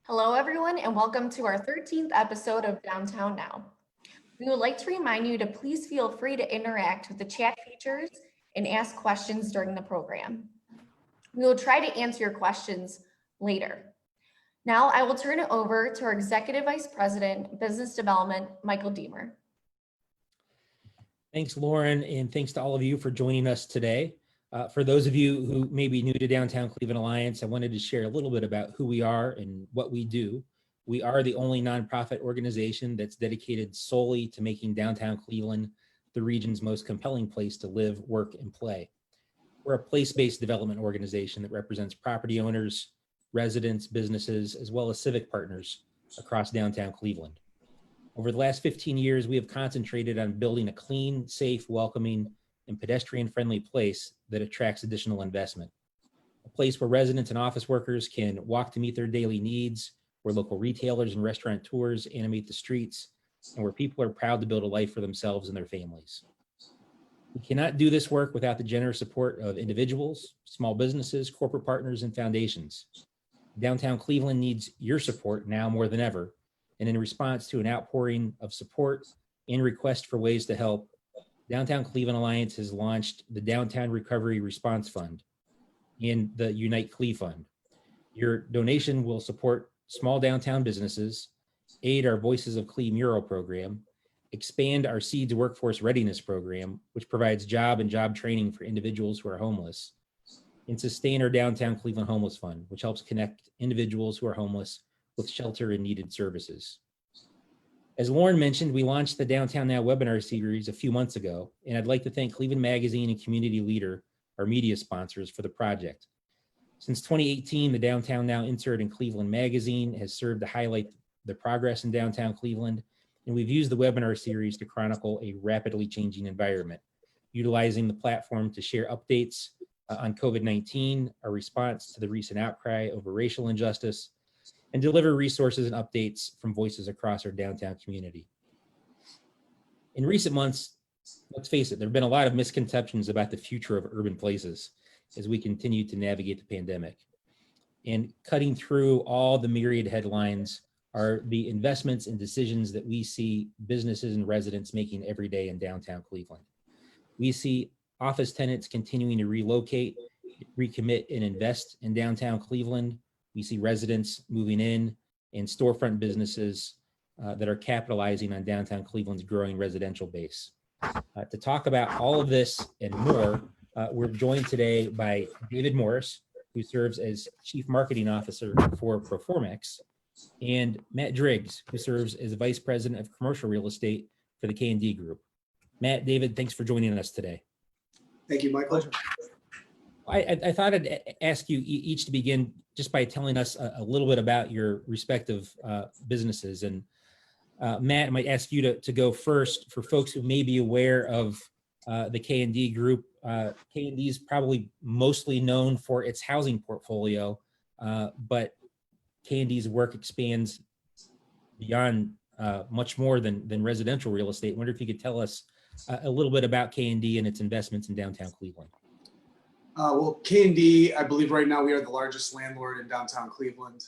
Hello, everyone, and welcome to our 13th episode of Downtown Now. We would like to remind you to please feel free to interact with the chat features and ask questions during the program. We will try to answer your questions later. Now, I will turn it over to our Executive Vice President, Business Development, Michael Deemer. Thanks, Lauren, and thanks to all of you for joining us today. For those of you who may be new to Downtown Cleveland Alliance, I wanted to share a little bit about who we are and what we do. We are the only nonprofit organization that's dedicated solely to making downtown Cleveland the region's most compelling place to live, work, and play. We're a place-based development organization that represents property owners, residents, businesses, as well as civic partners across downtown Cleveland. Over the last 15 years, we have concentrated on building a clean, safe, welcoming, and pedestrian-friendly place that attracts additional investment. A place where residents and office workers can walk to meet their daily needs, where local retailers and restaurateurs animate the streets, and where people are proud to build a life for themselves and their families. We cannot do this work without the generous support of individuals, small businesses, corporate partners, and foundations. Downtown Cleveland needs your support now more than ever, and in response to an outpouring of support and request for ways to help, Downtown Cleveland Alliance has launched the Downtown Recovery Response Fund and the Unite Cle Fund. Your donation will support small downtown businesses, aid our Voices of Cle mural program, expand our Seeds Workforce Readiness program, which provides job and job training for individuals who are homeless, and sustain our Downtown Cleveland Homeless Fund, which helps connect individuals who are homeless with shelter and needed services. As Lauren mentioned, we launched the Downtown Now webinar series a few months ago, and I'd like to thank Cleveland Magazine and Community Leader, our media sponsors, for the project. Since 2018, the Downtown Now insert in Cleveland Magazine has served to highlight the progress in downtown Cleveland, and we've used the webinar series to chronicle a rapidly changing environment, utilizing the platform to share updates on COVID-19, our response to the recent outcry over racial injustice, and deliver resources and updates from voices across our downtown community. In recent months, let's face it, there have been a lot of misconceptions about the future of urban places as we continue to navigate the pandemic. And cutting through all the myriad headlines are the investments and decisions that we see businesses and residents making every day in downtown Cleveland. We see office tenants continuing to relocate, recommit, and invest in downtown Cleveland. We see residents moving in and storefront businesses that are capitalizing on downtown Cleveland's growing residential base. To talk about all of this and more, we're joined today by David Morris, who serves as Chief Marketing Officer for Performix, and Matt Driggs, who serves as Vice President of Commercial Real Estate for the K&D Group. Matt, David, thanks for joining us today. Thank you, Michael. I thought I'd ask you each to begin just by telling us a little bit about your respective businesses. And Matt, I might ask you to go first for folks who may be aware of the K&D Group. K&D is probably mostly known for its housing portfolio, but K&D's work expands beyond much more than residential real estate. I wonder if you could tell us a little bit about K&D and its investments in downtown Cleveland. Well, K&D, I believe right now we are the largest landlord in downtown Cleveland.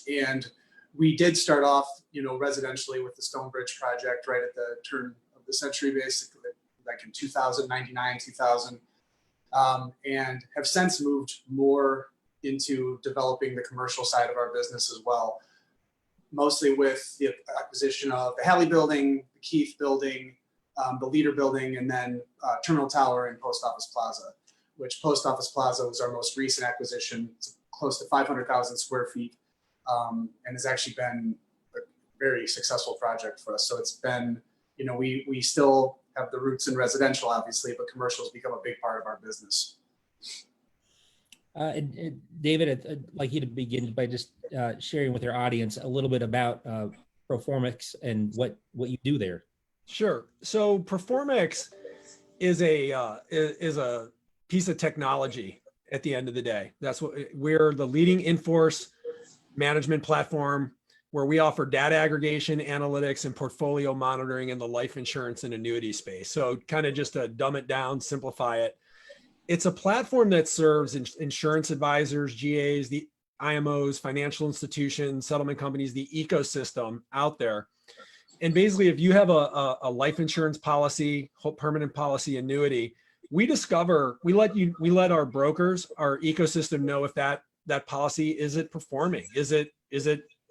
And we did start off, residentially with the Stonebridge project right at the turn of the century, basically, like in 2099, 2000, and have since moved more into developing the commercial side of our business as well, mostly with the acquisition of the Halley building, the Keith building, the Leader building, and then Terminal Tower and Post Office Plaza, which Post Office Plaza was our most recent acquisition. It's close to 500,000 square feet, and has actually been a very successful project for us. So it's been, we still have the roots in residential, obviously, but commercial has become a big part of our business. David, I'd like you to begin by just sharing with our audience a little bit about Performix and what you do there. Sure. So Performix is a piece of technology at the end of the day. That's what we're the leading in-force management platform where we offer data aggregation, analytics, and portfolio monitoring in the life insurance and annuity space. So kind of just to dumb it down, simplify it. It's a platform that serves insurance advisors, GAs, the IMOs, financial institutions, settlement companies, the ecosystem out there. And basically, if you have a life insurance policy, permanent policy, annuity, we let our brokers, our ecosystem know if that policy, is it performing? Is it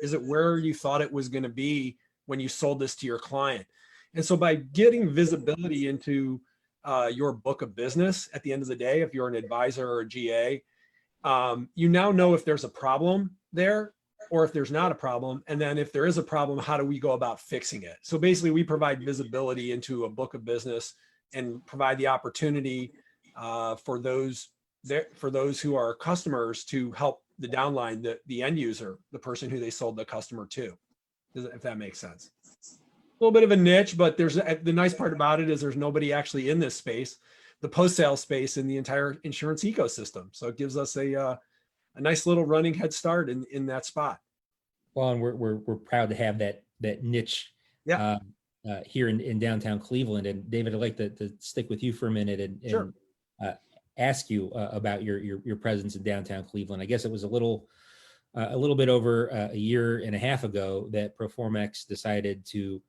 where you thought it was going to be when you sold this to your client? And so by getting visibility into your book of business at the end of the day, if you're an advisor or a GA, you now know if there's a problem there or if there's not a problem. And then if there is a problem, how do we go about fixing it? So basically we provide visibility into a book of business and provide the opportunity for those who are customers to help the downline, the end user, the person who they sold the customer to, if that makes sense. A little bit of a niche, but the nice part about it is there's nobody actually in this space, the post-sale space, in the entire insurance ecosystem. So it gives us a nice little running head start in that spot. Well, and we're proud to have that niche here in downtown Cleveland. And David, I'd like to stick with you for a minute and Sure. Ask you about your presence in downtown Cleveland. I guess it was a little bit over a year and a half ago that Proformex decided to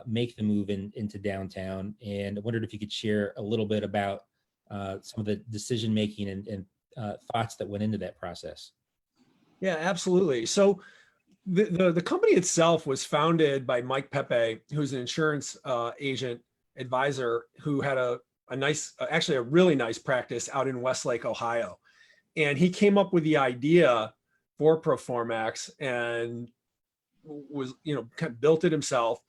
make the move into downtown. And I wondered if you could share a little bit about some of the decision making and thoughts that went into that process. Yeah, absolutely. So the company itself was founded by Mike Pepe, who's an insurance agent advisor who had a really nice practice out in Westlake, Ohio. And he came up with the idea for Proformex and was, kind of built it himself,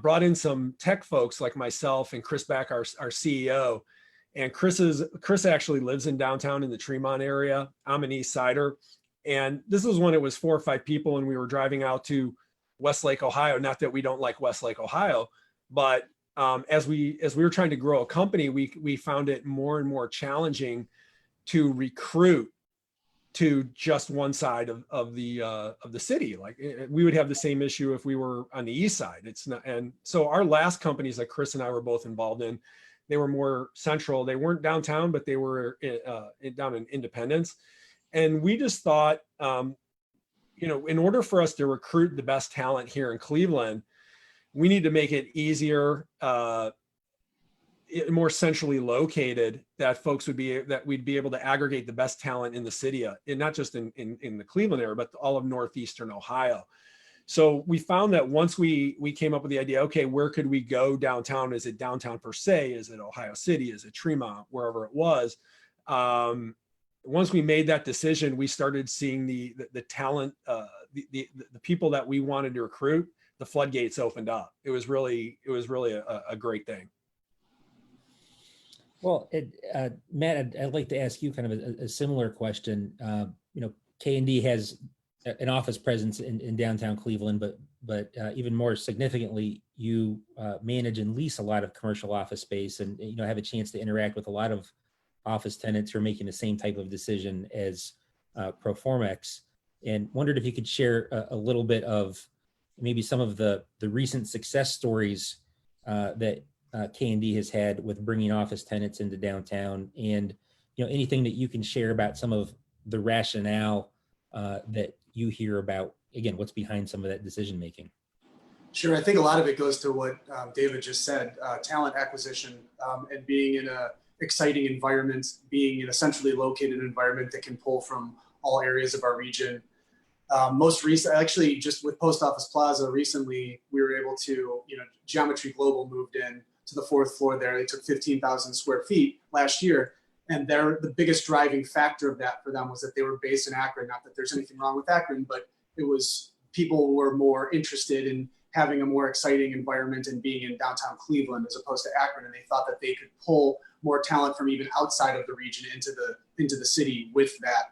brought in some tech folks like myself and Chris Beck, our CEO. And Chris actually lives in downtown in the Tremont area. I'm an East Sider. And this was when it was 4 or 5 people and we were driving out to Westlake, Ohio. Not that we don't like Westlake, Ohio, but as we were trying to grow a company, we found it more and more challenging to recruit to just one side of the city. Like we would have the same issue if we were on the east side. It's not, and so our last companies that Chris and I were both involved in, they were more central. They weren't downtown, but they were down in Independence. And we just thought, in order for us to recruit the best talent here in Cleveland, we need to make it easier, more centrally located, that we'd be able to aggregate the best talent in the city, and not just in the Cleveland area, but all of Northeastern Ohio. So we found that once we came up with the idea, okay, where could we go downtown? Is it downtown per se? Is it Ohio City? Is it Tremont? Wherever it was. Once we made that decision, we started seeing the talent, the people that we wanted to recruit. The floodgates opened up. It was really a great thing. Well, Matt, I'd like to ask you kind of a similar question. K&D has an office presence in downtown Cleveland, but even more significantly, you manage and lease a lot of commercial office space, and have a chance to interact with a lot of office tenants who are making the same type of decision as Proformex, and wondered if you could share a little bit of maybe some of the recent success stories that K&D has had with bringing office tenants into downtown, and anything that you can share about some of the rationale that you hear about, again, what's behind some of that decision making. Sure. I think a lot of it goes to what David just said, talent acquisition, and being in a exciting environment, being in a centrally located environment that can pull from all areas of our region. Most recent, actually, just with Post Office Plaza recently, we were able to, Geometry Global moved in to the 4th floor there. They took 15,000 square feet last year. And the biggest driving factor of that for them was that they were based in Akron. Not that there's anything wrong with Akron, but it was people were more interested in having a more exciting environment and being in downtown Cleveland as opposed to Akron. And they thought that they could pull more talent from even outside of the region into the city with that,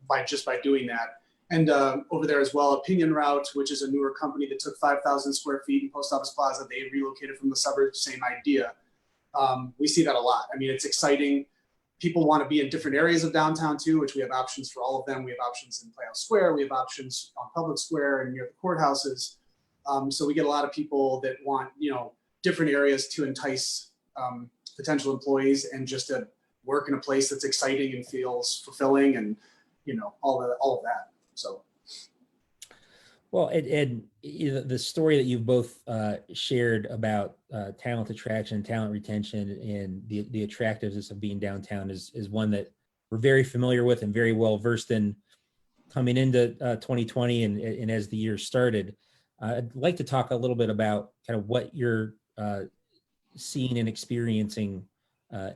by doing that. And over there as well, Opinion Route, which is a newer company that took 5,000 square feet in Post Office Plaza, they relocated from the suburbs, same idea. We see that a lot. I mean, it's exciting. People want to be in different areas of downtown too, which we have options for all of them. We have options in Playhouse Square. We have options on Public Square and near the courthouses. So we get a lot of people that want, different areas to entice potential employees and just to work in a place that's exciting and feels fulfilling and all of that. So. Well, and the story that you've both shared about talent attraction, talent retention, and the attractiveness of being downtown is one that we're very familiar with and very well versed in coming into 2020 and as the year started. I'd like to talk a little bit about kind of what you're seeing and experiencing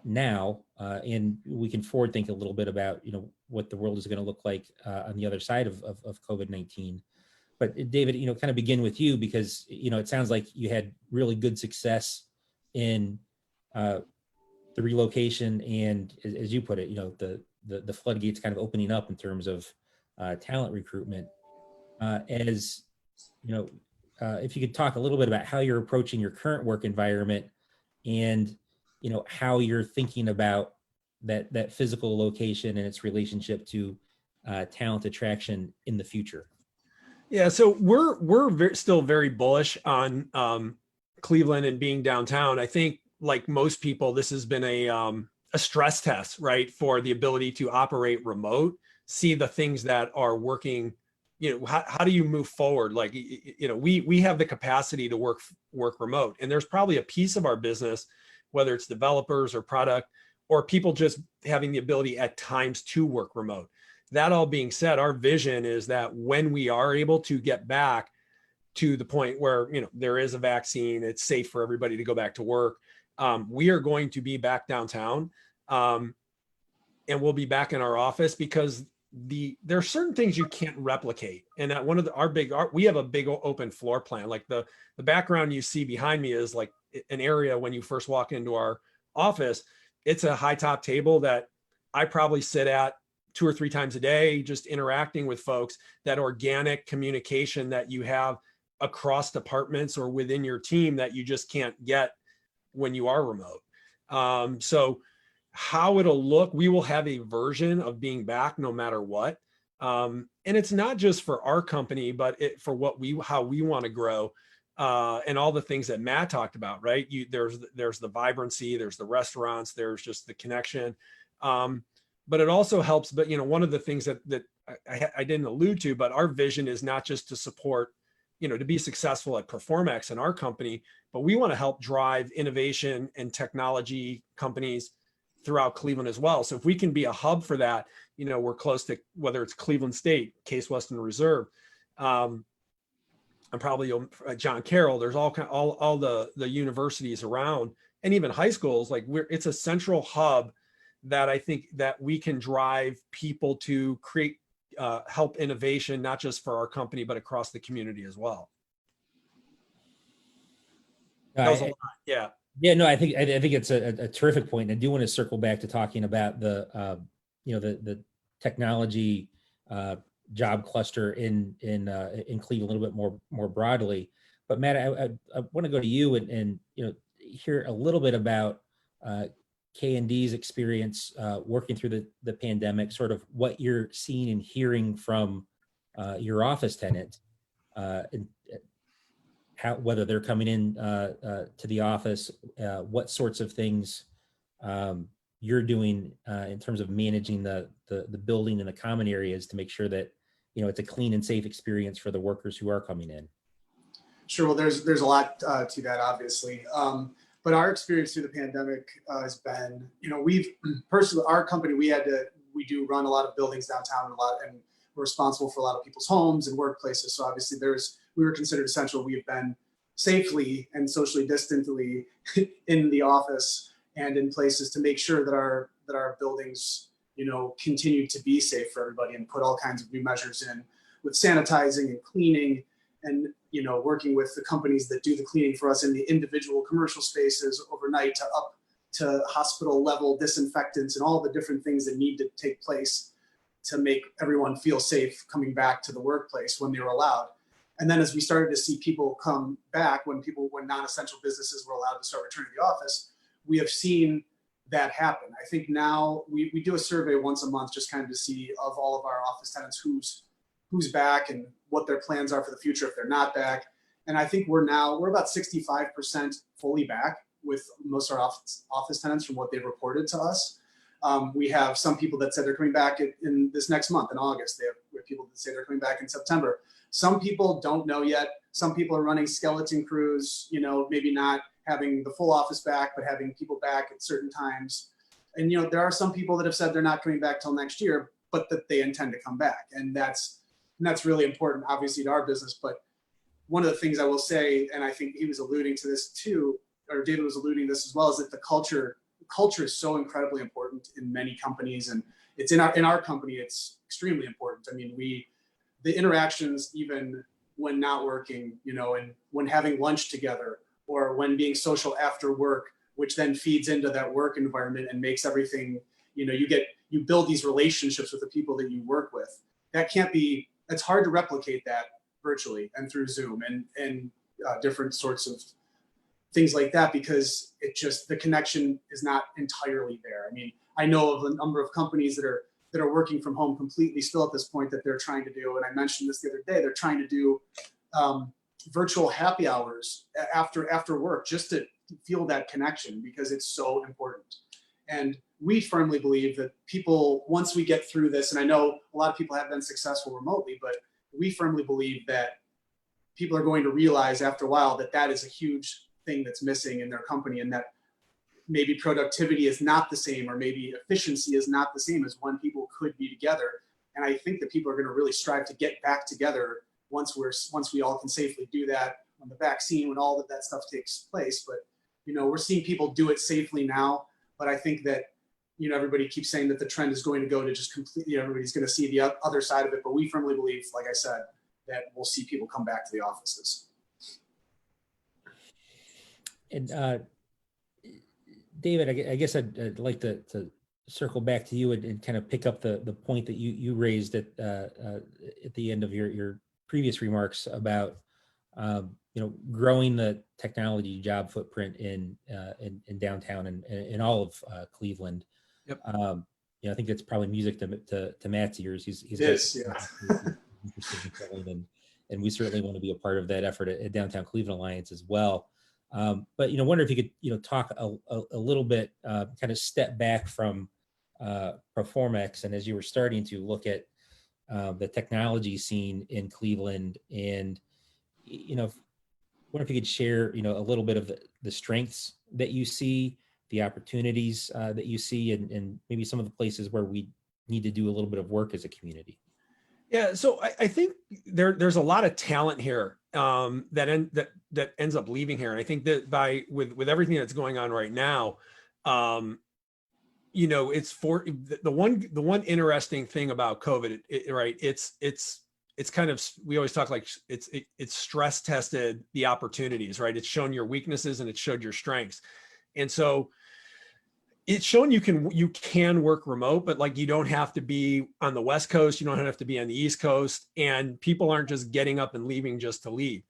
now, and we can forward think a little bit about what the world is going to look like on the other side of COVID-19. But David, kind of begin with you, because, it sounds like you had really good success in the relocation and, as you put it, the floodgates kind of opening up in terms of talent recruitment. If you could talk a little bit about how you're approaching your current work environment and, how you're thinking about that physical location and its relationship to talent attraction in the future. Yeah, so we're still very bullish on Cleveland and being downtown. I think, like most people, this has been a stress test, right, for the ability to operate remote, see the things that are working. How do you move forward? Like, we have the capacity to work remote, and there's probably a piece of our business, whether it's developers or product or people just having the ability at times to work remote. That all being said, our vision is that when we are able to get back to the point where, there is a vaccine, it's safe for everybody to go back to work, we are going to be back downtown, and we'll be back in our office, because there are certain things you can't replicate. And at one of we have a big open floor plan. Like the background you see behind me is like an area when you first walk into our office. It's a high top table that I probably sit at 2 or 3 times a day, just interacting with folks. That organic communication that you have across departments or within your team that you just can't get when you are remote. So how it'll look, we will have a version of being back no matter what. And it's not just for our company, but for how we want to grow, and all the things that Matt talked about, right? There's the vibrancy, there's the restaurants, there's just the connection. But it also helps. But one of the things that I didn't allude to, but our vision is not just to support, to be successful at Performex in our company, but we want to help drive innovation and technology companies throughout Cleveland as well. So if we can be a hub for that, we're close to, whether it's Cleveland State, Case Western Reserve, and probably John Carroll. There's all the universities around, and even high schools. Like it's a central hub that I think that we can drive people to create, help innovation, not just for our company, but across the community as well. That was a lot. Yeah. Yeah, no, I think it's a terrific point. And I do want to circle back to talking about the technology job cluster in Cleveland a little bit more broadly. But Matt, I want to go to you and hear a little bit about K&D's experience working through the pandemic, sort of what you're seeing and hearing from your office tenants, and whether they're coming in to the office, what sorts of things you're doing in terms of managing the building and the common areas to make sure that it's a clean and safe experience for the workers who are coming in. Sure. Well, there's a lot to that, obviously. But our experience through the pandemic has been, we've personally, our company, we do run a lot of buildings downtown and we're responsible for a lot of people's homes and workplaces. So obviously we were considered essential. We've been safely and socially distantly in the office and in places to make sure that our buildings, continue to be safe for everybody, and put all kinds of new measures in with sanitizing and cleaning and, working with the companies that do the cleaning for us in the individual commercial spaces overnight to hospital level disinfectants and all the different things that need to take place to make everyone feel safe coming back to the workplace when they were allowed. And then as we started to see people come back, when non-essential businesses were allowed to start returning to the office, we have seen that happen. I think now we do a survey once a month, just kind of to see of all of our office tenants who's back and what their plans are for the future if they're not back. And I think we're about 65% fully back with most of our office tenants from what they've reported to us. We have some people that said they're coming back in this next month, in August. We have people that say they're coming back in September. Some people don't know yet. Some people are running skeleton crews, maybe not having the full office back, but having people back at certain times. And, there are some people that have said they're not coming back till next year, but that they intend to come back. And that's really important, obviously, to our business. But one of the things I will say, and I think he was alluding to this too, or David was alluding to this as well, is that the culture is so incredibly important in many companies, and it's in our company, it's extremely important. I mean, the interactions, even when not working, and when having lunch together, or when being social after work, which then feeds into that work environment and makes everything, you build these relationships with the people that you work with. It's hard to replicate that virtually and through Zoom and different sorts of things like that, because the connection is not entirely there. I mean, I know of a number of companies that are working from home completely still at this point that they're trying to do. And I mentioned this the other day, they're trying to do virtual happy hours after work, just to feel that connection, because it's so important. And we firmly believe that people, once we get through this, and I know a lot of people have been successful remotely, but we firmly believe that people are going to realize after a while that is a huge thing that's missing in their company, and that maybe productivity is not the same, or maybe efficiency is not the same as when people could be together. And I think that people are going to really strive to get back together once we all can safely do that, when the vaccine, when all of that stuff takes place. But we're seeing people do it safely now, but I think that everybody keeps saying that the trend is going to go to just completely, everybody's going to see the other side of it. But we firmly believe, like I said, that we'll see people come back to the offices. And David, I guess I'd like to circle back to you and kind of pick up the point that you raised at the end of your previous remarks about growing the technology job footprint in downtown and in all of Cleveland. Yep. I think that's probably music to Matt's ears. He's Yeah. and we certainly want to be a part of that effort at Downtown Cleveland Alliance as well. But wonder if you could talk a little bit, kind of step back from Performex, and as you were starting to look at the technology scene in Cleveland, and wonder if you could share a little bit of the strengths that you see, the opportunities that you see, and maybe some of the places where we need to do a little bit of work as a community. Yeah, so I think there's a lot of talent here that ends up leaving here, and I think that with everything that's going on right now, it's for the one interesting thing about COVID, right? It's kind of, we always talk like it's stress tested the opportunities, right? It's shown your weaknesses and it showed your strengths, and so it's shown you can work remote, but like you don't have to be on the West Coast, you don't have to be on the East Coast, and people aren't just getting up and leaving just to leave.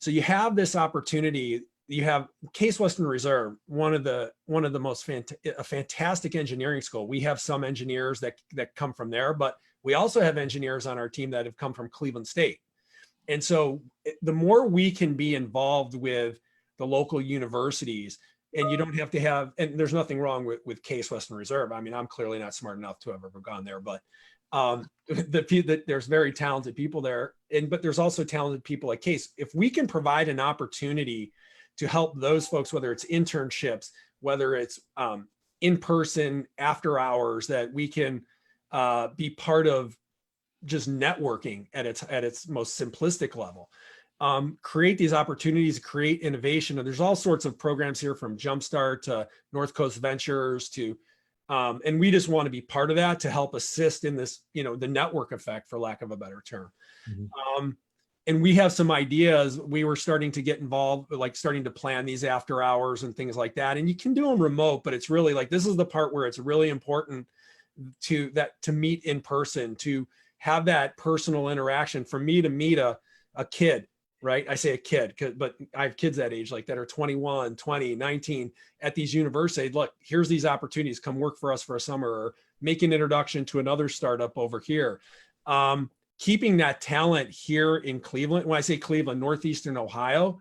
So you have this opportunity. You have Case Western Reserve, one of the most a fantastic engineering school. We have some engineers that come from there, but we also have engineers on our team that have come from Cleveland State. And so the more we can be involved with the local universities, and you don't have to have, and there's nothing wrong with Case Western Reserve. I mean, I'm clearly not smart enough to have ever gone there, but there's very talented people there, but there's also talented people at Case. If we can provide an opportunity to help those folks, whether it's internships, whether it's in-person after hours, that we can be part of just networking at its most simplistic level. Create these opportunities, create innovation. And there's all sorts of programs here, from Jumpstart to North Coast Ventures to, and we just want to be part of that to help assist in this, the network effect, for lack of a better term. Mm-hmm. And we have some ideas. We were starting to get involved, like starting to plan these after hours and things like that. And you can do them remote, but it's really like, this is the part where it's really important to meet in person, to have that personal interaction. For me to meet a kid, right? I say a kid, but I have kids that age, like that are 21, 20, 19 at these universities. Look, here's these opportunities. Come work for us for a summer, or make an introduction to another startup over here. Keeping that talent here in Cleveland. When I say Cleveland, Northeastern Ohio,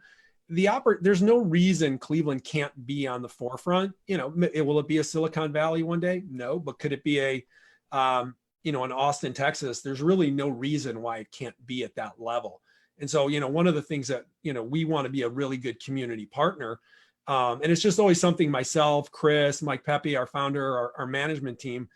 there's no reason Cleveland can't be on the forefront. Will it be a Silicon Valley one day? No, but could it be an Austin, Texas? There's really no reason why it can't be at that level. And so, one of the things that, we want to be a really good community partner. And it's just always something myself, Chris, Mike Pepe, our founder, our management team,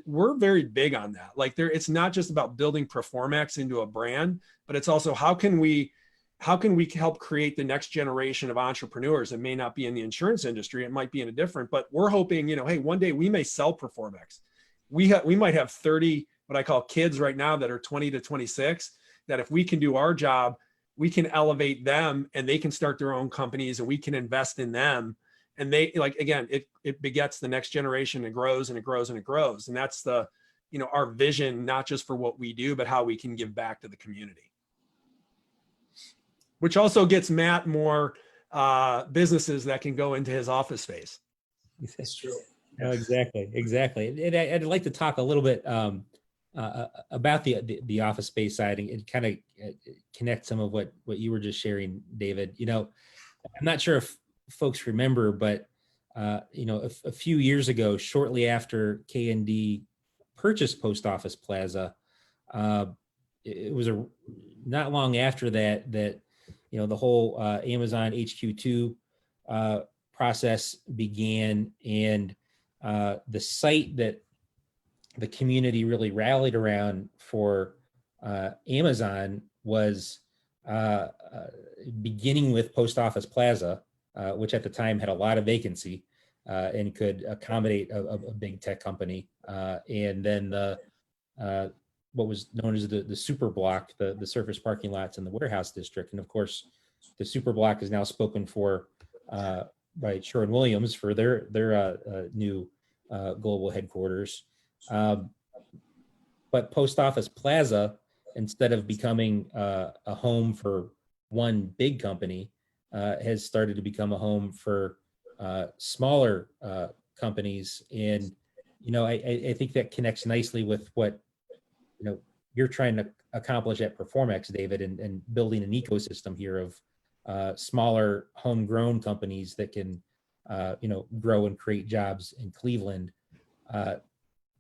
we're very big on that. Like it's not just about building Performex into a brand, but it's also how can we help create the next generation of entrepreneurs? It may not be in the insurance industry. It might be in a different, but we're hoping, hey, one day we may sell Performex. We might have 30, what I call kids right now that are 20 to 26, that if we can do our job, we can elevate them and they can start their own companies and we can invest in them. And they it begets the next generation and grows and it grows and it grows. And that's our vision, not just for what we do, but how we can give back to the community. Which also gets Matt more businesses that can go into his office space. That's true. No, exactly. And I'd like to talk a little bit about the office space side and kind of connect some of what you were just sharing, David. I'm not sure if folks remember, but a few years ago, shortly after K&D purchased Post Office Plaza, it was not long after that the whole Amazon HQ2 process began, and the site that the community really rallied around for Amazon was beginning with Post Office Plaza, which at the time had a lot of vacancy and could accommodate a big tech company. And then what was known as the super block, the surface parking lots in the warehouse district. And of course, the super block is now spoken for by Sherwin-Williams for their new global headquarters. But Post Office Plaza, instead of becoming a home for one big company, has started to become a home for smaller companies. And, I think that connects nicely with what, you're trying to accomplish at Performex, David, and building an ecosystem here of smaller homegrown companies that can, grow and create jobs in Cleveland.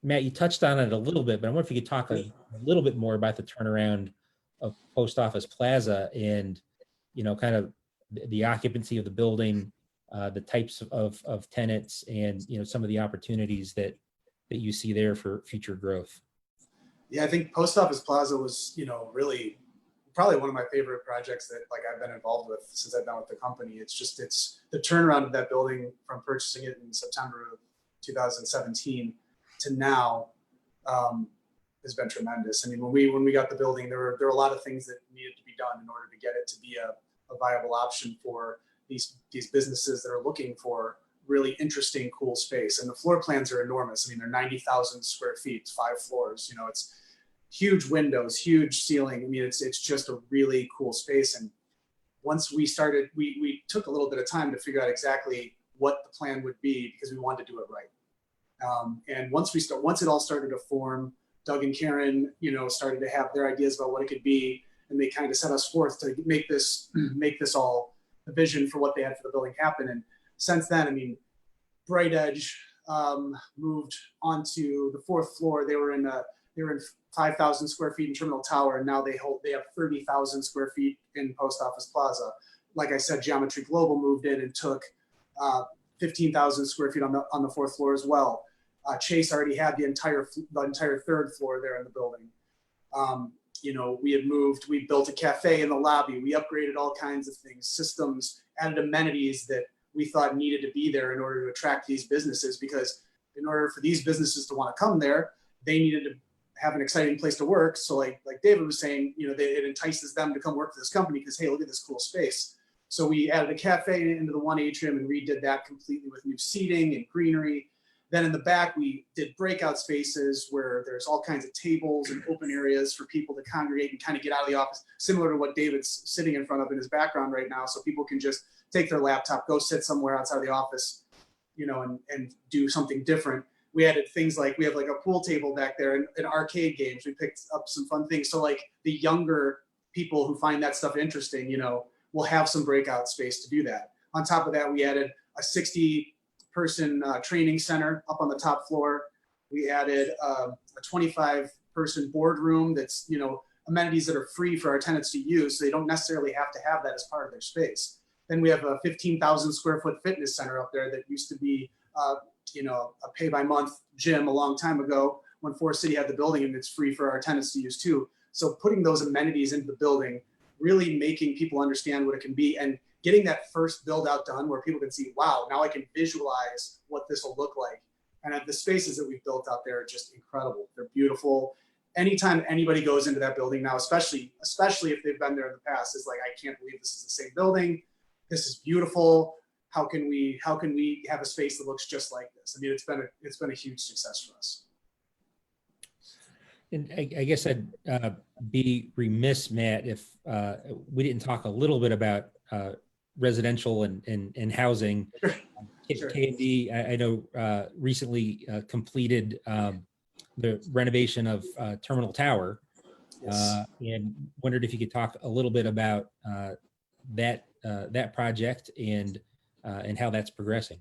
Matt, you touched on it a little bit, but I wonder if you could talk a little bit more about the turnaround of Post Office Plaza and, kind of the occupancy of the building, the types of tenants, and, some of the opportunities that you see there for future growth. Yeah, I think Post Office Plaza was, really probably one of my favorite projects that I've been involved with since I've been with the company. It's the turnaround of that building from purchasing it in September of 2017 to now has been tremendous. I mean, when we got the building, there were a lot of things that needed to be done in order to get it to be a viable option for these businesses that are looking for really interesting, cool space. And the floor plans are enormous. I mean, they're 90,000 square feet, 5 floors. It's huge windows, huge ceiling. I mean, it's just a really cool space. And once we started, we took a little bit of time to figure out exactly what the plan would be because we wanted to do it right. And once it all started to form, Doug and Karen, started to have their ideas about what it could be, and they kind of set us forth to make this all the vision for what they had for the building happen. And since then, I mean, Bright Edge moved onto the 4th floor. They were in 5,000 square feet in Terminal Tower, and now they have 30,000 square feet in Post Office Plaza. Like I said, Geometry Global moved in and took 15,000 square feet on the 4th floor as well. Chase already had the entire 3rd floor there in the building. We built a cafe in the lobby. We upgraded all kinds of things, systems, added amenities that we thought needed to be there in order to attract these businesses, because in order for these businesses to want to come there, they needed to have an exciting place to work. So like David was saying, it entices them to come work for this company because, hey, look at this cool space. So we added a cafe into the one atrium and redid that completely with new seating and greenery. Then in the back, we did breakout spaces where there's all kinds of tables and open areas for people to congregate and kind of get out of the office, similar to what David's sitting in front of in his background right now. So people can just take their laptop, go sit somewhere outside of the office, and do something different. We added things like, we have like a pool table back there and arcade games. We picked up some fun things. So like the younger people who find that stuff interesting, we'll have some breakout space to do that. On top of that, we added a 60-person training center up on the top floor. We added a 25-person boardroom that's, amenities that are free for our tenants to use, so they don't necessarily have to have that as part of their space. Then we have a 15,000 square foot fitness center up there that used to be, a pay by month gym a long time ago when Forest City had the building, and it's free for our tenants to use too. So putting those amenities into the building, really making people understand what it can be, and getting that first build out done where people can see, wow, now I can visualize what this will look like. And the spaces that we've built out there are just incredible. They're beautiful. Anytime anybody goes into that building now, especially if they've been there in the past, is like, I can't believe this is the same building. This is beautiful. How can we have a space that looks just like this? I mean, it's been a huge success for us. And I guess I'd be remiss, Matt, if we didn't talk a little bit about residential and housing. Sure. K&D, I know recently completed the renovation of Terminal Tower, Yes. and wondered if you could talk a little bit about that project and how that's progressing.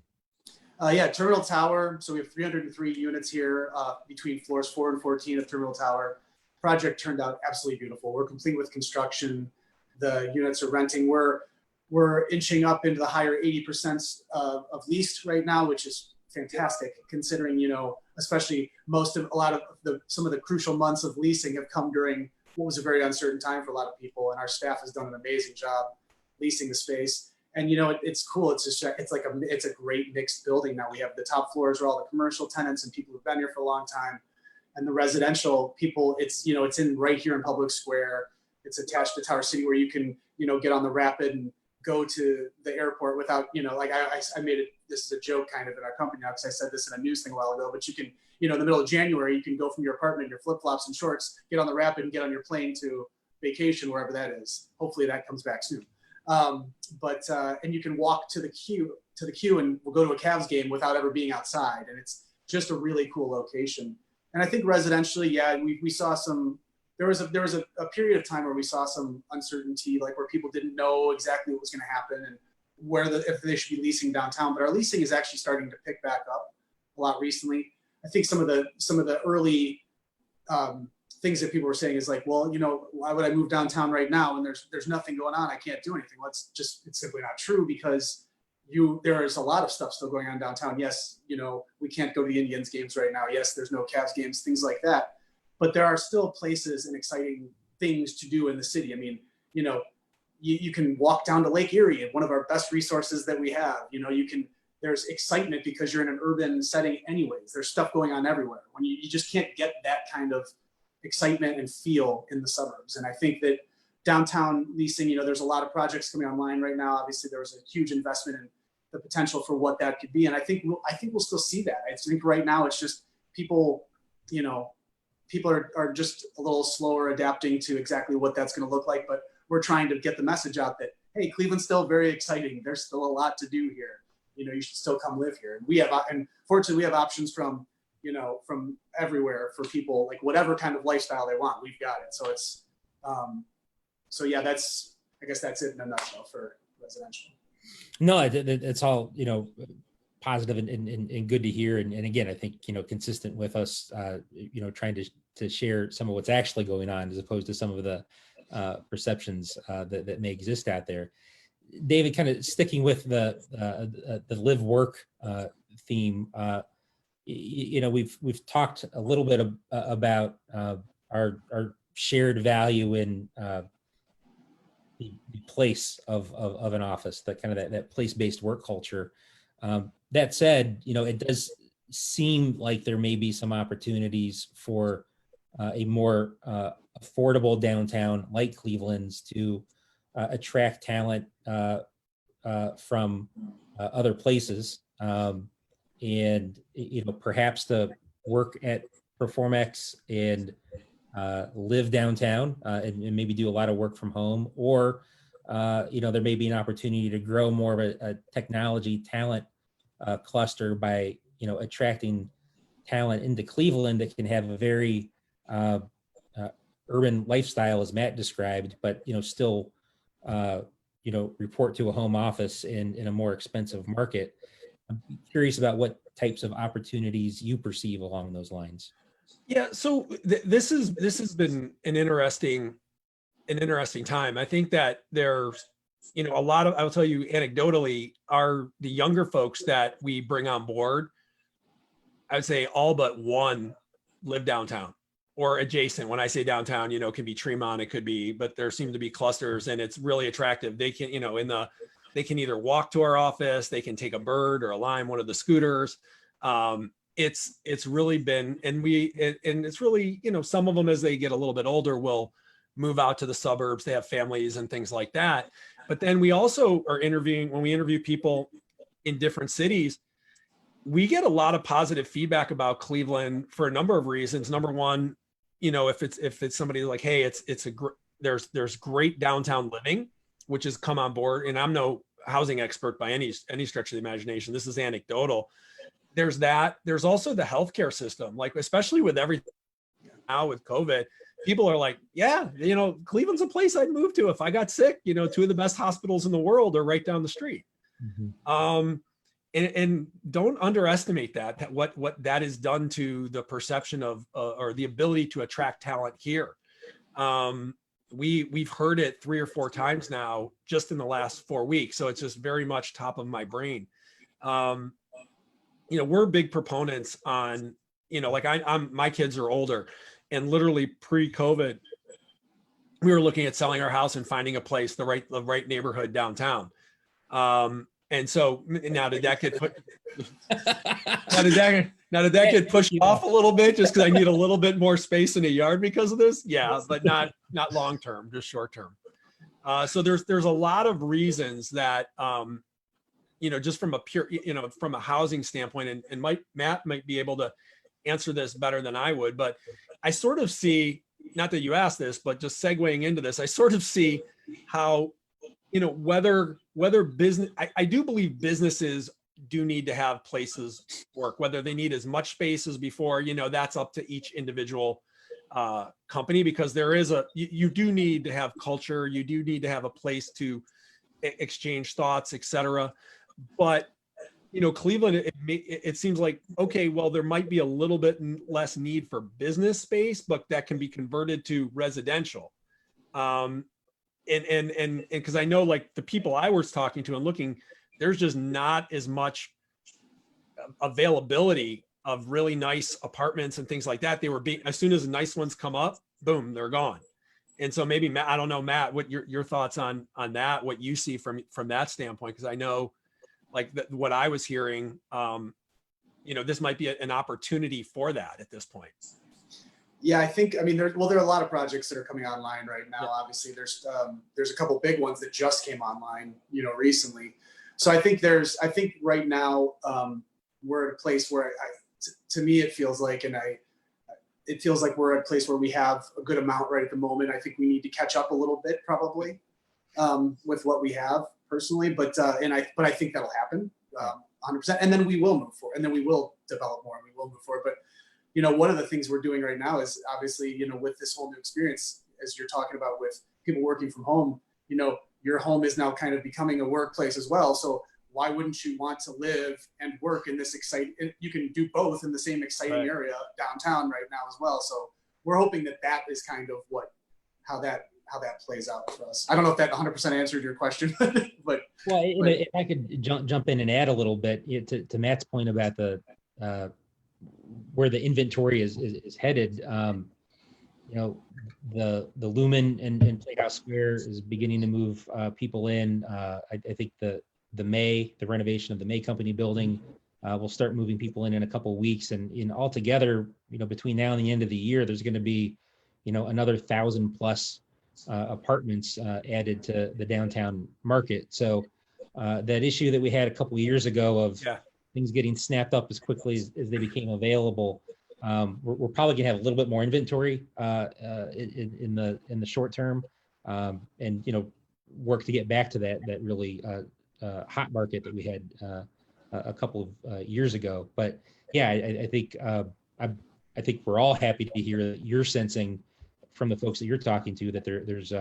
Yeah, Terminal Tower. So we have 303 units here between floors 4 and 14 of Terminal Tower. Project turned out absolutely beautiful. We're complete with construction. The units are renting. We're inching up into the higher 80% of leased right now, which is fantastic considering, especially some of the crucial months of leasing have come during what was a very uncertain time for a lot of people. And our staff has done an amazing job leasing the space. And it's cool. It's a great mixed building now. We have the top floors where all the commercial tenants and people who've been here for a long time, and the residential people. It's in right here in Public Square. It's attached to Tower City where you can get on the Rapid and go to the airport without I made it. This is a joke kind of in our company now because I said this in a news thing a while ago. But you can in the middle of January you can go from your apartment in your flip flops and shorts, get on the Rapid and get on your plane to vacation wherever that is. Hopefully that comes back soon. And you can walk to the queue and we'll go to a Cavs game without ever being outside. And it's just a really cool location. And I think residentially, yeah, we saw there was a period of time where we saw some uncertainty, like where people didn't know exactly what was going to happen and if they should be leasing downtown. But our leasing is actually starting to pick back up a lot recently. I think some of the early things that people were saying is like, well, why would I move downtown right now when there's nothing going on? I can't do anything. Well, it's simply not true because there is a lot of stuff still going on downtown. Yes, we can't go to the Indians games right now. Yes, there's no Cavs games, things like that. But there are still places and exciting things to do in the city. I mean, you can walk down to Lake Erie, one of our best resources that we have. There's excitement because you're in an urban setting anyways. There's stuff going on everywhere. When you just can't get that kind of excitement and feel in the suburbs. And I think that downtown leasing, there's a lot of projects coming online right now. Obviously, there was a huge investment in the potential for what that could be. And I think we'll still see that. I think right now it's just people are just a little slower adapting to exactly what that's going to look like. But we're trying to get the message out that, hey, Cleveland's still very exciting. There's still a lot to do here. You should still come live here. And fortunately, we have options from everywhere for people, like whatever kind of lifestyle they want, we've got it. So it's, yeah, I guess that's it in a nutshell for residential. No, it's all, positive and good to hear. And again, I think, consistent with us, trying to share some of what's actually going on as opposed to some of the perceptions that may exist out there. David, kind of sticking with the live work theme, we've talked a little bit about our shared value in the place of an office, that place-based work culture. That said, it does seem like there may be some opportunities for a more affordable downtown like Cleveland's to attract talent from other places, and perhaps to work at PerformX and live downtown and maybe do a lot of work from home, or there may be an opportunity to grow more of a technology talent cluster by attracting talent into Cleveland that can have a very urban lifestyle, as Matt described, but still report to a home office in a more expensive market. I'm curious about what types of opportunities you perceive along those lines. Yeah, so this has been an interesting time. I think that there's, a lot of, I will tell you anecdotally, are the younger folks that we bring on board, I would say all but one live downtown or adjacent. When I say downtown, it could be Tremont, it could be, but there seem to be clusters, and it's really attractive. They can, they can either walk to our office, they can take a bird or a Lime, one of the scooters. It's really been, and it's really, some of them, as they get a little bit older, will move out to the suburbs. They have families and things like that. But then we also are interviewing, when we interview people in different cities, we get a lot of positive feedback about Cleveland for a number of reasons. Number one, if it's somebody like, hey, there's great downtown living, which has come on board. And I'm no housing expert by any stretch of the imagination. This is anecdotal. There's that. There's also the healthcare system, like, especially with everything now with COVID, people are like, yeah, Cleveland's a place I'd move to if I got sick. Two of the best hospitals in the world are right down the street. Mm-hmm. And don't underestimate that what that has done to the perception of or the ability to attract talent here. We've heard it 3 or 4 times now just in the last 4 weeks, so it's just very much top of my brain. We're big proponents on, like my kids are older, and literally pre-COVID, we were looking at selling our house and finding a place, the right neighborhood downtown. And so now did that get put? Now did that get pushed off a little bit just because I need a little bit more space in a yard because of this? Yeah, but not long term, just short term. So there's a lot of reasons that just from a pure, from a housing standpoint, and Matt might be able to answer this better than I would, but I sort of see, not that you asked this, but just segueing into this, I sort of see how, whether business, I do believe businesses do need to have places work, whether they need as much space as before, that's up to each individual company, because there is you do need to have culture, you do need to have a place to exchange thoughts, etc. But Cleveland, it seems like, okay, well, there might be a little bit less need for business space, but that can be converted to residential. And because I know, like, the people I was talking to and looking, there's just not as much availability of really nice apartments and things like that. They were as soon as the nice ones come up, boom, they're gone. And so maybe Matt, I don't know, Matt, what your thoughts on that, what you see from that standpoint, because I know, like, what I was hearing, this might be an opportunity for that at this point. Yeah, I think, there are a lot of projects that are coming online right now. Yeah. Obviously, there's a couple big ones that just came online, recently. So I think right now we're at a place where to me it feels like, we're at a place where we have a good amount right at the moment. I think we need to catch up a little bit probably with what we have personally, but I think that'll happen 100%, and then we will move forward, and then we will develop more, and we will move forward. But one of the things we're doing right now is obviously, with this whole new experience, as you're talking about with people working from home, your home is now kind of becoming a workplace as well. So why wouldn't you want to live and work in this exciting, you can do both in the same exciting right. area downtown right now as well. So we're hoping that is kind of how that plays out for us. I don't know if that 100% answered your question, but. Well, if I could jump in and add a little bit to Matt's point about the, where the inventory is headed, the Lumen and Playhouse Square is beginning to move people in. I think the renovation of the May Company building will start moving people in a couple of weeks, and altogether, between now and the end of the year, there's going to be, another 1,000+ apartments added to the downtown market. So that issue that we had a couple of years ago of things getting snapped up as quickly as they became available, we're probably gonna have a little bit more inventory in the short term, and work to get back to that really hot market that we had a couple of years ago. But yeah, I think we're all happy to hear that you're sensing from the folks that you're talking to that there's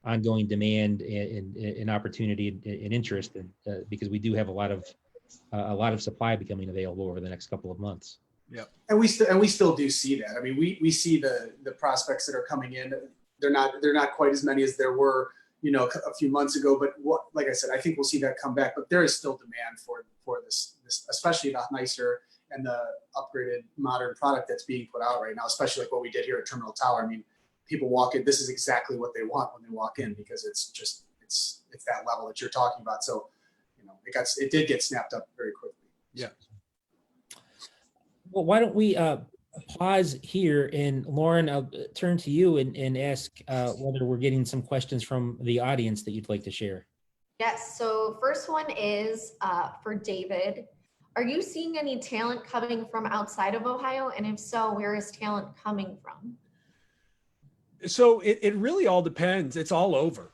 ongoing demand and opportunity and interest, and because we do have a lot of supply becoming available over the next couple of months. Yeah. And we still do see that. I mean, we see the prospects that are coming in. They're not quite as many as there were, a few months ago. But like I said, I think we'll see that come back. But there is still demand for this, especially the nicer and the upgraded modern product that's being put out right now, especially like what we did here at Terminal Tower. I mean, people walk in, this is exactly what they want when they walk in, because it's that level that you're talking about. So, it did get snapped up very quickly. Yeah. Well, why don't we pause here, and Lauren, I'll turn to you and ask whether we're getting some questions from the audience that you'd like to share. Yes, so first one is for David. Are you seeing any talent coming from outside of Ohio? And if so, where is talent coming from? So it really all depends. It's all over.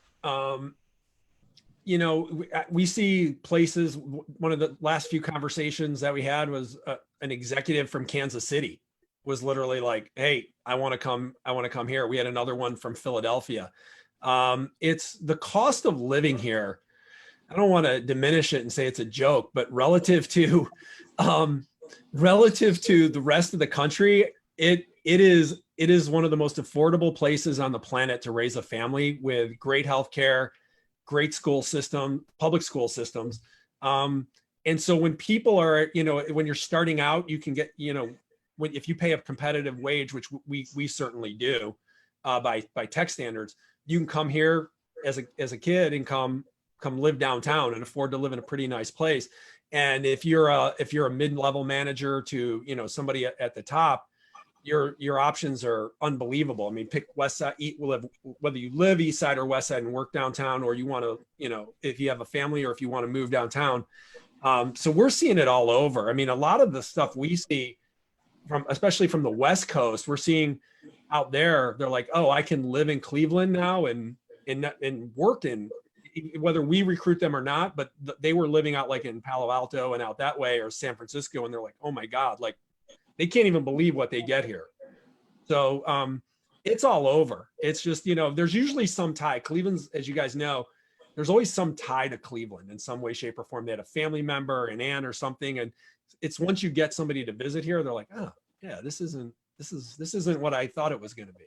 We see places. One of the last few conversations that we had was an executive from Kansas City was literally like, "Hey, I want to come here." We had another one from Philadelphia. It's the cost of living here. I don't want to diminish it and say it's a joke, but relative to the rest of the country, it is one of the most affordable places on the planet to raise a family, with great healthcare, great school system, public school systems. And so when people are, when you're starting out, you can get, if you pay a competitive wage, which we certainly do by tech standards, you can come here as a kid and come live downtown and afford to live in a pretty nice place. And if you're a mid-level manager to, somebody at the top, your options are unbelievable. I mean, pick West Side, whether you live East Side or West Side and work downtown, or you want to, if you have a family or if you want to move downtown. So we're seeing it all over. I mean, a lot of the stuff we see especially from the West Coast, we're seeing out there, they're like, oh, I can live in Cleveland now and work in, whether we recruit them or not, but they were living out like in Palo Alto and out that way, or San Francisco. And they're like, oh my God, like they can't even believe what they get here. So it's all over. It's just, there's usually some tie. Cleveland's, as you guys know, there's always some tie to Cleveland in some way, shape, or form. They had a family member, an aunt or something. And it's once you get somebody to visit here, they're like, oh yeah, this isn't what I thought it was going to be.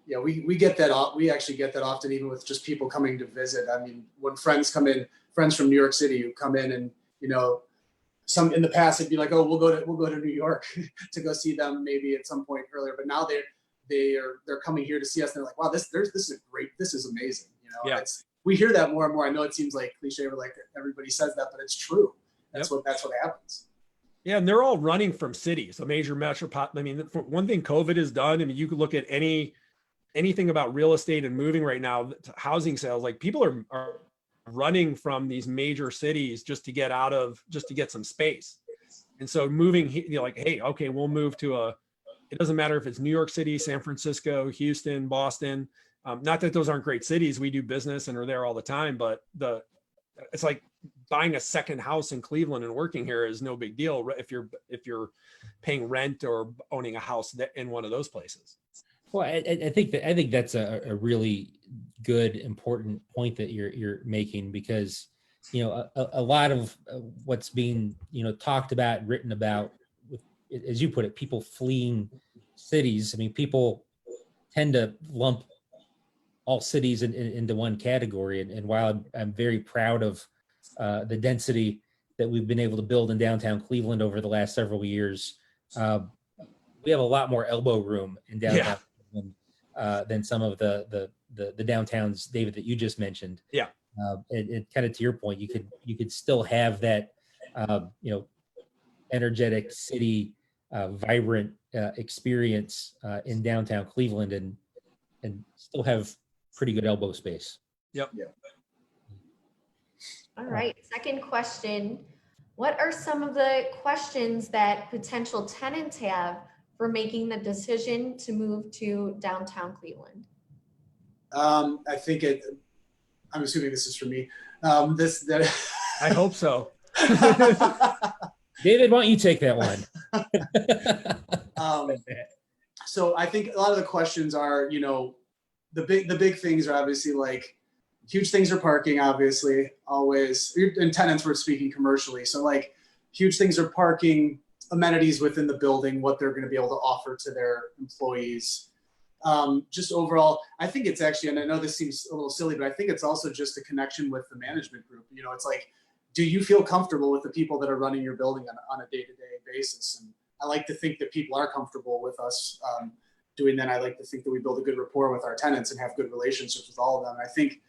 Yeah, we get that. We actually get that often, even with just people coming to visit. I mean, when friends come in, friends from New York City who come in, and some in the past it'd be like, oh, we'll go to New York to go see them maybe at some point earlier. But now they're coming here to see us. And they're like, wow, this is great. This is amazing. Yeah. We hear that more and more. I know it seems like cliche, or like everybody says that, but it's true. That's what happens. Yeah, and they're all running from cities, a major metropolitan. I mean, one thing COVID has done, I mean, you could look at anything about real estate and moving right now, housing sales, like people are running from these major cities just to get some space. And so moving, like, hey, okay, we'll move to it doesn't matter if it's New York City, San Francisco, Houston, Boston. Not that those aren't great cities. We do business and are there all the time, but it's like buying a second house in Cleveland and working here is no big deal if you're paying rent or owning a house in one of those places. Well, I think that's a really good, important point that you're making, because a lot of what's being talked about, written about, as you put it, people fleeing cities. I mean, people tend to lump all cities into one category. And while I'm very proud of the density that we've been able to build in downtown Cleveland over the last several years, we have a lot more elbow room in downtown Cleveland than some of the downtowns, David, that you just mentioned. Yeah. And kind of to your point, you could still have that energetic city, vibrant experience in downtown Cleveland, and still have pretty good elbow space. Yep. All right. Second question. What are some of the questions that potential tenants have for making the decision to move to downtown Cleveland? I think I'm assuming this is for me. I hope so. David, why don't you take that one? So I think a lot of the questions are, the big things are obviously like huge things are parking, obviously, always. And tenants, we're speaking commercially. So like huge things are parking, amenities within the building, what they're going to be able to offer to their employees. Just overall, I think it's actually, and I know this seems a little silly, but I think it's also just a connection with the management group. You know, it's like, do you feel comfortable with the people that are running your building on a day-to-day basis? And I like to think that people are comfortable with us doing that. I like to think that we build a good rapport with our tenants and have good relationships with all of them. And I think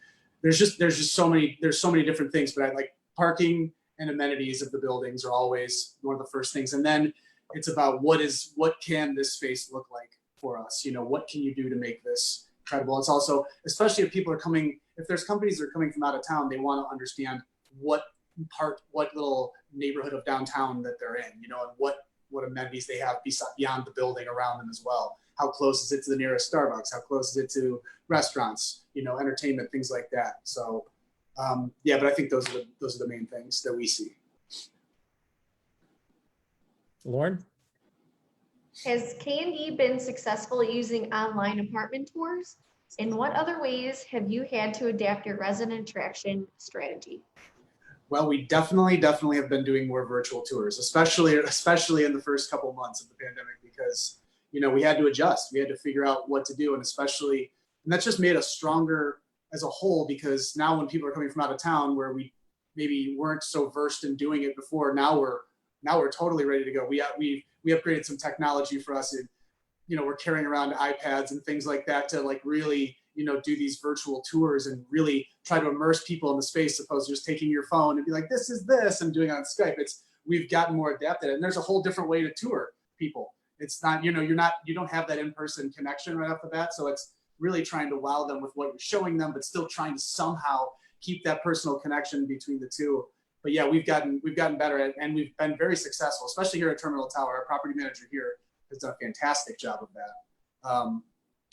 there's just so many different things, but I like parking and amenities of the buildings are always one of the first things. And then it's about what can this space look like for us? You know, what can you do to make this credible? It's also, especially if there's companies that are coming from out of town, they want to understand what little neighborhood of downtown that they're in, you know, and what amenities they have beyond the building around them as well. How close is it to the nearest Starbucks? How close is it to restaurants, you know, entertainment, things like that. So yeah, but I think those are the main things that we see. Lauren? Has K&D been successful at using online apartment tours? In what other ways have you had to adapt your resident attraction strategy? Well, we definitely have been doing more virtual tours, especially in the first couple of months of the pandemic, because, you know, we had to adjust. We had to figure out what to do. And that's just made us stronger as a whole, because now when people are coming from out of town where we maybe weren't so versed in doing it before, now we're totally ready to go. We upgraded some technology for us, and, you know, we're carrying around iPads and things like that to like really, you know, do these virtual tours and really try to immerse people in the space, opposed to just taking your phone and be like, this is this, and doing it on Skype. We've gotten more adapted, and there's a whole different way to tour people. It's not, you know, you don't have that in-person connection right off the bat. So it's really trying to wow them with what you're showing them, but still trying to somehow keep that personal connection between the two. But yeah, we've gotten better at it, and we've been very successful, especially here at Terminal Tower. Our property manager here has done a fantastic job of that.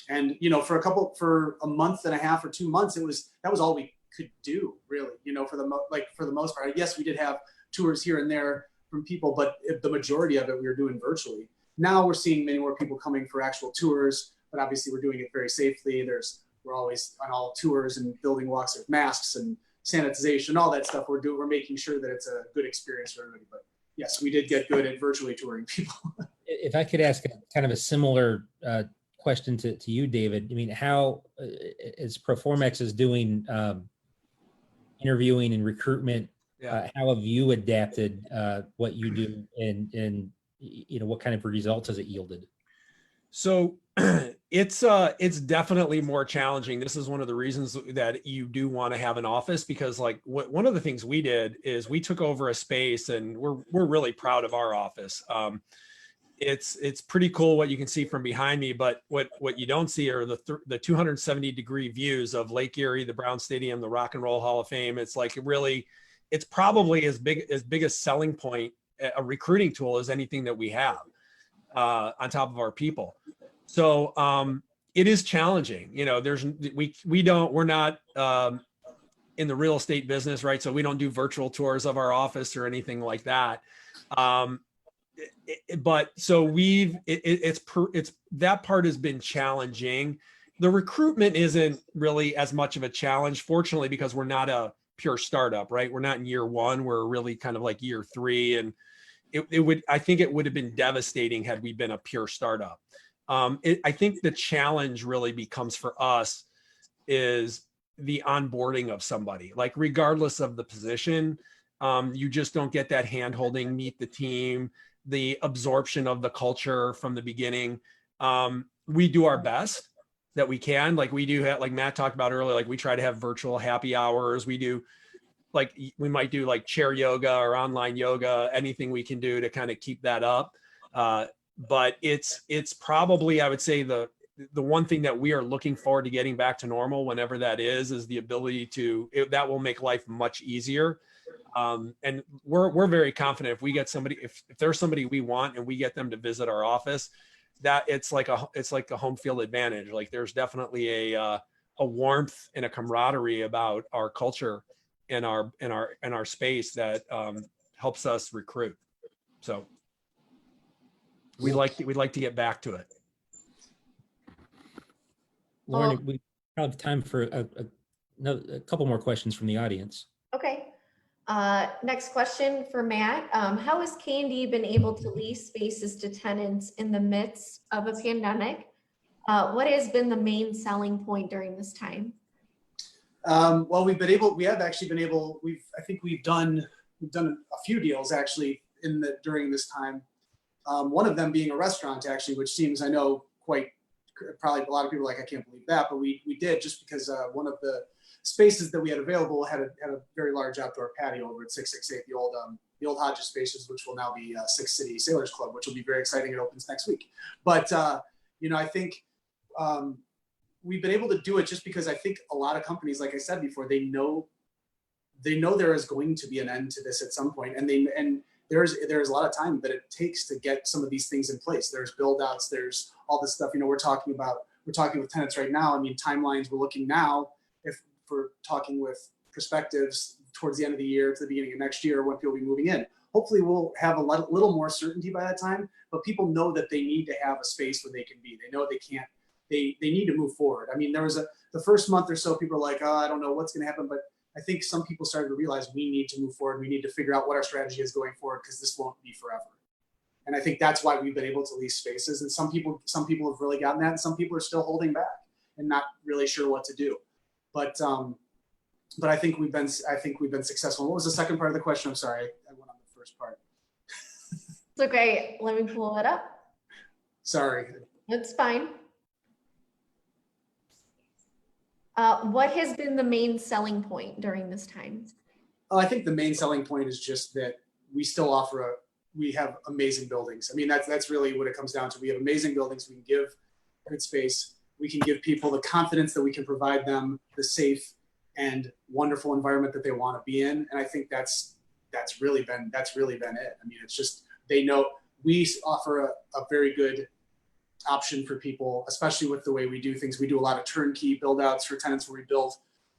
And, you know, for a month and a half or 2 months, that was all we could do, really, you know, for the most part. Yes, we did have tours here and there from people, but the majority of it we were doing virtually. Now we're seeing many more people coming for actual tours, but obviously we're doing it very safely. We're always on all tours and building walks with masks and sanitization, all that stuff. We're making sure that it's a good experience for everybody. But yes, we did get good at virtually touring people. If I could ask kind of a similar question to you, David. I mean, how as Performex is doing interviewing and recruitment, how have you adapted what you do, and you know, what kind of results has it yielded? So it's definitely more challenging. This is one of the reasons that you do want to have an office, because like one of the things we did is we took over a space, and we're really proud of our office. It's pretty cool what you can see from behind me, but what you don't see are the 270-degree views of Lake Erie, the Brown Stadium, the Rock and Roll Hall of Fame. It's like it's probably as big a selling point, a recruiting tool, as anything that we have on top of our people. So it is challenging. You know, we're not in the real estate business, right? So we don't do virtual tours of our office or anything like that. But so it's that part has been challenging. The recruitment isn't really as much of a challenge, fortunately, because we're not a pure startup, right? We're not in year one. We're really kind of like year three, and I think it would have been devastating had we been a pure startup. I think the challenge really becomes for us is the onboarding of somebody, like regardless of the position, you just don't get that hand holding, meet the team, the absorption of the culture from the beginning. We do our best that we can. Like we do have, like Matt talked about earlier, like we try to have virtual happy hours. We might do like chair yoga or online yoga, anything we can do to kind of keep that up. But it's probably, I would say the one thing that we are looking forward to getting back to normal, whenever that is the ability that will make life much easier. And we're very confident if we get somebody, if there's somebody we want and we get them to visit our office, that it's like a home field advantage. Like there's definitely a warmth and a camaraderie about our culture and our space that helps us recruit. So we'd like to get back to it. Lauren, I'll have time for a couple more questions from the audience. Okay. Next question for Matt. How has K&D been able to lease spaces to tenants in the midst of a pandemic? What has been the main selling point during this time? Well, we have actually been able, I think we've done a few deals actually during this time. One of them being a restaurant actually, which seems, I know, probably a lot of people are like, I can't believe that, but we did, just because one of the spaces that we had available had a very large outdoor patio over at 668, the old Hodges spaces, which will now be Six City Sailors Club, which will be very exciting. It opens next week. But I think we've been able to do it just because I think a lot of companies, like I said before, they know there is going to be an end to this at some point, and there's a lot of time that it takes to get some of these things in place. There's build outs, there's all this stuff. We're talking with tenants right now. I mean, timelines, we're looking now, if we're talking with perspectives towards the end of the year to the beginning of next year when people will be moving in. Hopefully we'll have a little more certainty by that time, but people know that they need to have a space where they can be. They know they need to move forward. I mean, the first month or so, people are like, oh, I don't know what's going to happen, but I think some people started to realize we need to move forward. We need to figure out what our strategy is going forward, because this won't be forever. And I think that's why we've been able to lease spaces. And some people have really gotten that, and some people are still holding back and not really sure what to do. But I think we've been successful. What was the second part of the question? I'm sorry, I went on the first part. It's okay. Let me pull it up. Sorry. It's fine. What has been the main selling point during this time? I think the main selling point is just that we still we have amazing buildings. I mean, that's really what it comes down to. We have amazing buildings. We can give good space. We can give people the confidence that we can provide them the safe and wonderful environment that they want to be in. And I think that's really been it. I mean, it's just, they know we offer a very good option for people, especially with the way we do things. We do a lot of turnkey build outs for tenants where we build,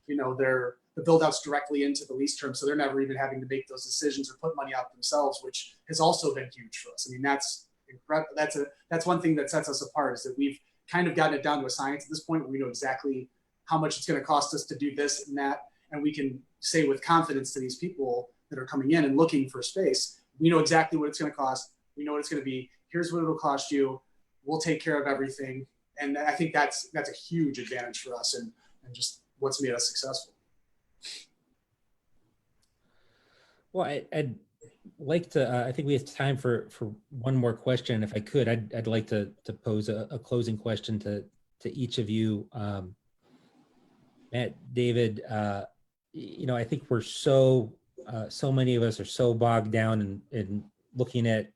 the build outs directly into the lease term. So they're never even having to make those decisions or put money out themselves, which has also been huge for us. I mean, that's incredible. That's one thing that sets us apart, is that we've kind of gotten it down to a science at this point, where we know exactly how much it's going to cost us to do this and that. And we can say with confidence to these people that are coming in and looking for space, we know exactly what it's going to cost. We know what it's going to be. Here's what it'll cost you. We'll take care of everything. And I think that's a huge advantage for us, and just what's made us successful. Well, I'd like to, I think we have time for one more question. If I could, I'd like to pose a closing question to each of you. Matt, David, I think we're so many of us are so bogged down in looking at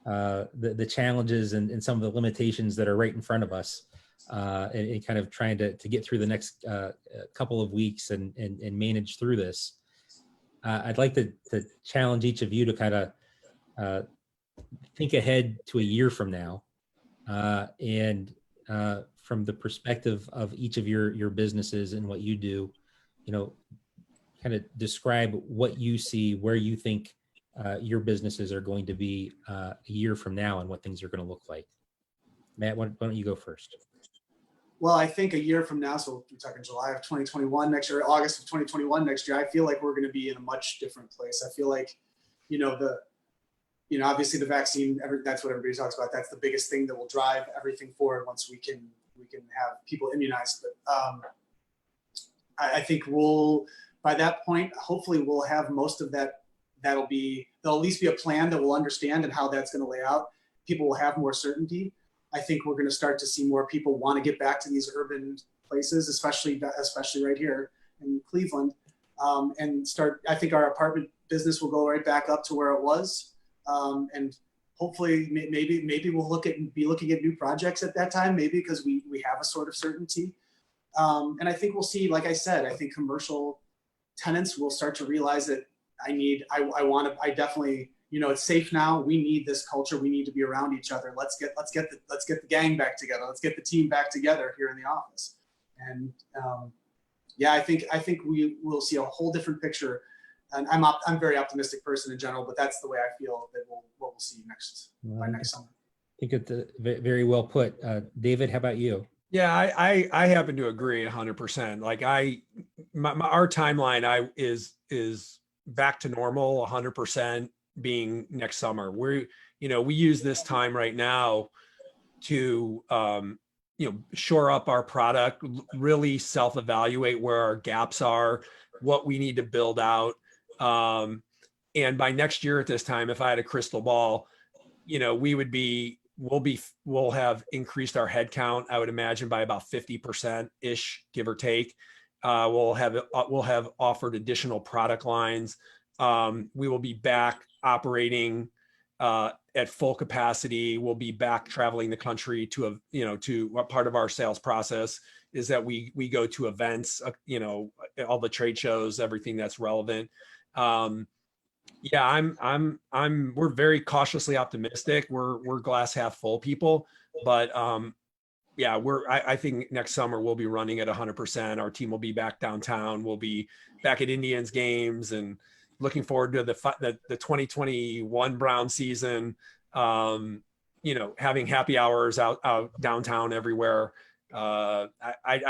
the challenges and some of the limitations that are right in front of us, and kind of trying to get through the next couple of weeks and manage through this. I'd like to challenge each of you to kind of think ahead to a year from now, and from the perspective of each of your businesses and what you do, kind of describe what you see, where you think your businesses are going to be a year from now, and what things are going to look like. Matt, why don't you go first? Well, I think a year from now, so we're talking July of 2021 next year, August of 2021 next year, I feel like we're going to be in a much different place. I feel like, obviously the vaccine, that's what everybody talks about. That's the biggest thing that will drive everything forward once we can have people immunized. But I think by that point, hopefully we'll have most of that. There'll at least be a plan that we'll understand and how that's going to lay out. People will have more certainty. I think we're going to start to see more people want to get back to these urban places, especially right here in Cleveland, and start. I think our apartment business will go right back up to where it was, and hopefully maybe we'll be looking at new projects at that time, maybe because we have a sort of certainty, and I think we'll see. Like I said, I think commercial tenants will start to realize that I definitely. It's safe now. We need this culture. We need to be around each other. Let's get the gang back together. Let's get the team back together here in the office. And I think we will see a whole different picture. And I'm a very optimistic person in general, but that's the way I feel that what we'll see by next summer. I think it's very well put. David, how about you? Yeah, I happen to agree 100%. Like our timeline is back to normal 100% being next summer. We use this time right now to shore up our product, really self-evaluate where our gaps are, what we need to build out. And by next year at this time, if I had a crystal ball, we'll have increased our head count, I would imagine, by about 50% ish, give or take. We'll have offered additional product lines. We will be back operating at full capacity. We'll be back traveling the country to what part of our sales process is that we go to events, all the trade shows, everything that's relevant. Yeah, we're very cautiously optimistic. We're glass half full people, but yeah, I think next summer we'll be running at 100%. Our team will be back downtown. We'll be back at Indians games and looking forward to the 2021 Brown season. Having happy hours out downtown everywhere. I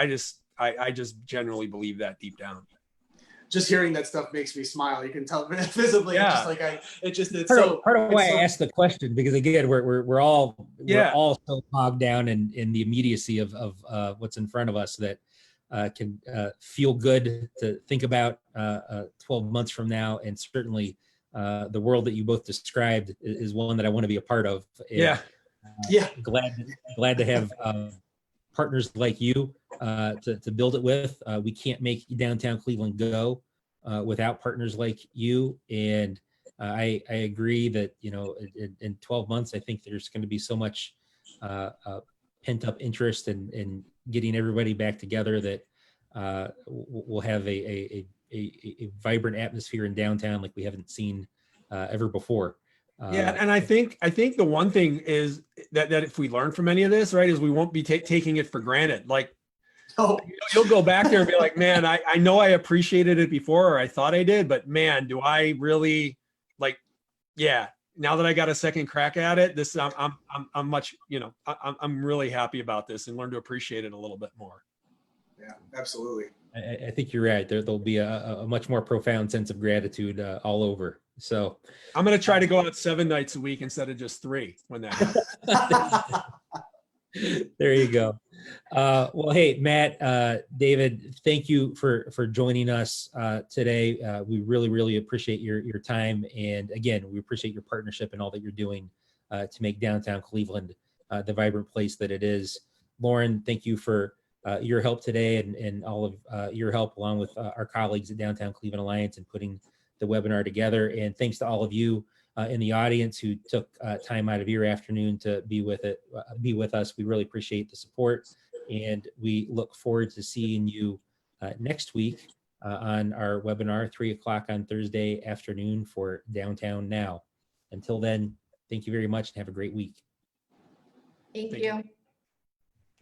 just genuinely believe that deep down. Just hearing that stuff makes me smile. You can tell visibly. Yeah. It's Part of why I asked the question, because again, we're all so bogged down in the immediacy of what's in front of us that can feel good to think about 12 months from now, and certainly the world that you both described is one that I want to be a part of. And, glad to have partners like you to build it with. We can't make downtown Cleveland go without partners like you. And I agree that, in 12 months, I think there's going to be so much pent up interest in getting everybody back together that we'll have a vibrant atmosphere in downtown like we haven't seen ever before. And I think the one thing is that if we learn from any of this, right, is we won't be taking it for granted. Like, you'll go back there and be like, man, I know I appreciated it before, or I thought I did, but man, do I really now that I got a second crack at it, this I'm much, I'm really happy about this and learn to appreciate it a little bit more. Yeah, absolutely. I think you're right. There'll be a much more profound sense of gratitude all over. So I'm going to try to go out 7 nights a week instead of just 3 when that happens. There you go. Well, hey, Matt, David, thank you for joining us today. We really, really appreciate your time. And again, we appreciate your partnership and all that you're doing to make downtown Cleveland the vibrant place that it is. Lauren, thank you for your help today and all of your help along with our colleagues at Downtown Cleveland Alliance in putting the webinar together. And thanks to all of you in the audience who took time out of your afternoon to be with us. We really appreciate the support, and we look forward to seeing you next week on our webinar, 3:00 on Thursday afternoon for Downtown Now. Until then, thank you very much and have a great week. Thank you.